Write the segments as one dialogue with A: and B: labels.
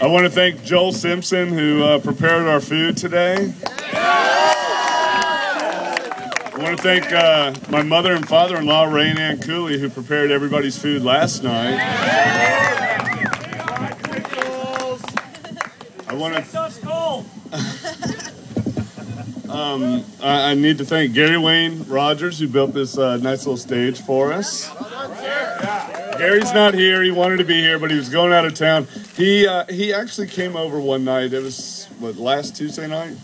A: want to thank Joel Simpson, who prepared our food today. I want to thank my mother and father-in-law, Ray and Ann Cooley, who prepared everybody's food last night. I want to. I need to thank Gary Wayne Rogers, who built this nice little stage for us. Gary's not here. He wanted to be here, but he was going out of town. He actually came over one night. It was, last Tuesday night?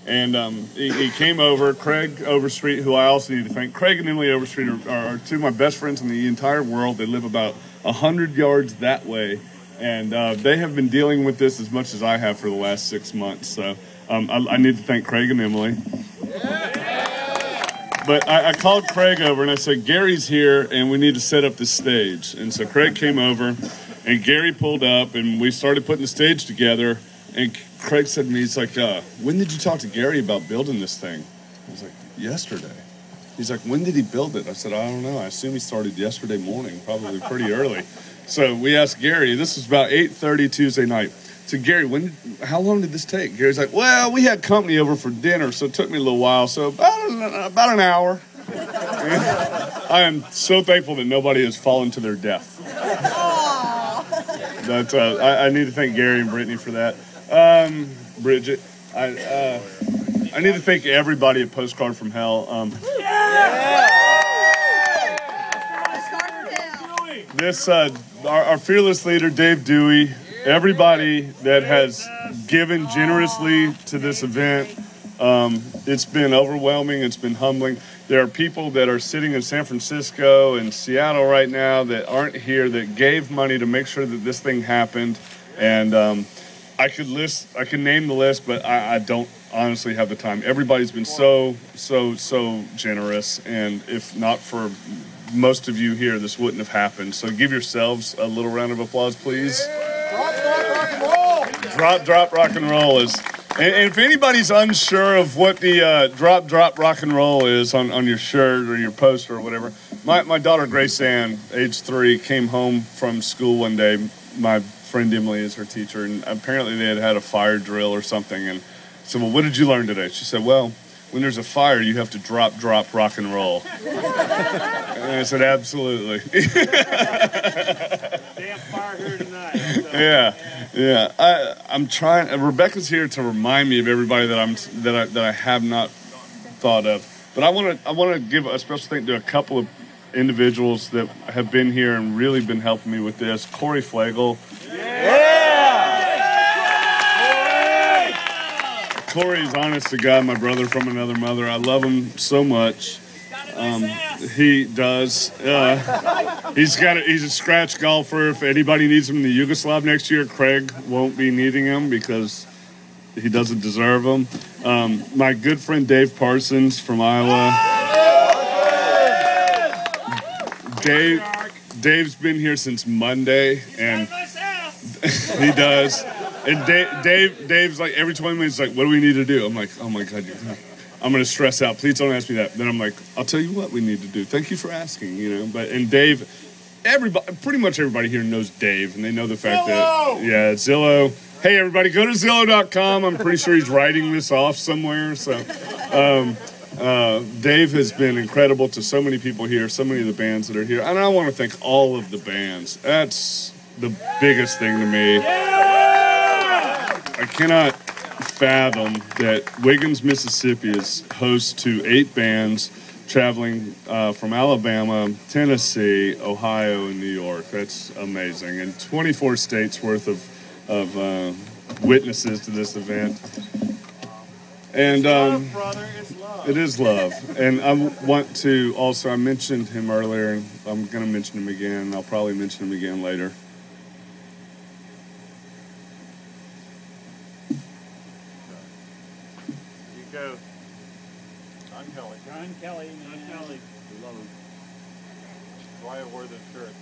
A: And he came over. Craig Overstreet, who I also need to thank. Craig and Emily Overstreet are two of my best friends in the entire world. They live about 100 yards that way. And they have been dealing with this as much as I have for the last 6 months. So I need to thank Craig and Emily. But I called Craig over and I said, Gary's here and we need to set up the stage. And so Craig came over and Gary pulled up and we started putting the stage together. And Craig said to me, he's like, when did you talk to Gary about building this thing? I was like, yesterday. He's like, when did he build it? I said, I don't know. I assume he started yesterday morning, probably pretty early. So we asked Gary, this was about 8:30 Tuesday night. So Gary, how long did this take? Gary's like, well, we had company over for dinner, so it took me a little while, so about an hour. I am so thankful that nobody has fallen to their death. But I need to thank Gary and Brittany for that. Bridget, I need to thank everybody at Postcard from Hell. Our fearless leader, Dave Dewey, everybody that has given generously to this event, it's been overwhelming, it's been humbling. There are people that are sitting in San Francisco and Seattle right now that aren't here, that gave money to make sure that this thing happened. And I could name the list, but I don't honestly have the time. Everybody's been so generous, and if not for most of you here, this wouldn't have happened. So give yourselves a little round of applause, please. Drop, rock and roll is. And if anybody's unsure of what the drop, rock and roll is on your shirt or your poster or whatever, my daughter Grace Ann, age 3, came home from school one day. My friend Emily is her teacher, and apparently they had a fire drill or something. And I said, well, what did you learn today? She said, well, when there's a fire, you have to drop, rock and roll. And I said, absolutely.
B: Damn fire here tonight.
A: Yeah. I'm trying. Rebecca's here to remind me of everybody that I have not thought of. But I want to give a special thank to a couple of individuals that have been here and really been helping me with this. Corey Flagel. Corey's honest to God, my brother from another mother. I love him so much. He does. He's a scratch golfer. If anybody needs him in the Yugoslav next year, Craig won't be needing him because he doesn't deserve him. My good friend Dave Parsons from Iowa. Dave's been here since Monday, and he does. And Dave's like every 20 minutes, like, what do we need to do? I'm like, oh my God, I'm going to stress out. Please don't ask me that. Then I'm like, I'll tell you what we need to do. Thank you for asking, and Dave, pretty much everybody here knows Dave, and they know the fact that, Zillow. Hey, everybody, go to Zillow.com. I'm pretty sure he's writing this off somewhere. So Dave has been incredible to so many people here, so many of the bands that are here. And I want to thank all of the bands. That's the biggest thing to me. I cannot fathom that Wiggins, Mississippi is host to 8 bands traveling from Alabama, Tennessee, Ohio, and New York. That's amazing. And 24 states worth of witnesses to this event. And
B: love, brother. It's love.
A: It is love. And I want to also, I mentioned him earlier, and I'm going to mention him again. I'll probably mention him again later.
B: John Kelly, man. John Kelly. We love him. That's why I wore this shirt.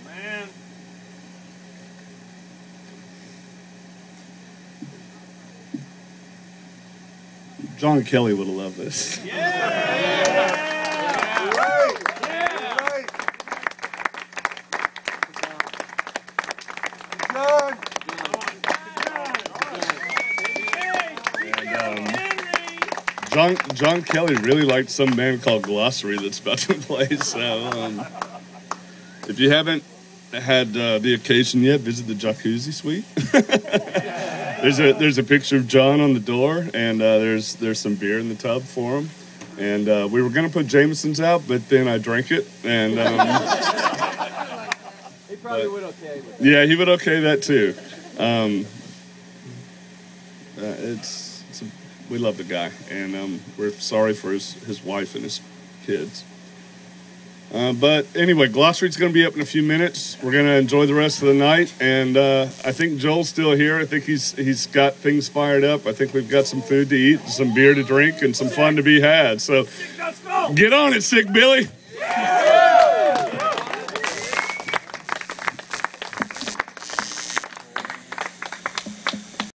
B: Man.
A: John Kelly would have loved this. John Kelly really liked some band called Glossary that's about to play. So if you haven't had the occasion yet, visit the Jacuzzi Suite. There's a picture of John on the door, and there's some beer in the tub for him. And we were gonna put Jameson's out, but then I drank it, and
C: he probably would okay with that.
A: Yeah, he would okay that too. We love the guy, and we're sorry for his wife and his kids. But anyway, Glossary's going to be up in a few minutes. We're going to enjoy the rest of the night, and I think Joel's still here. I think he's got things fired up. I think we've got some food to eat, some beer to drink, and some fun to be had. So get on it, Sick Billy.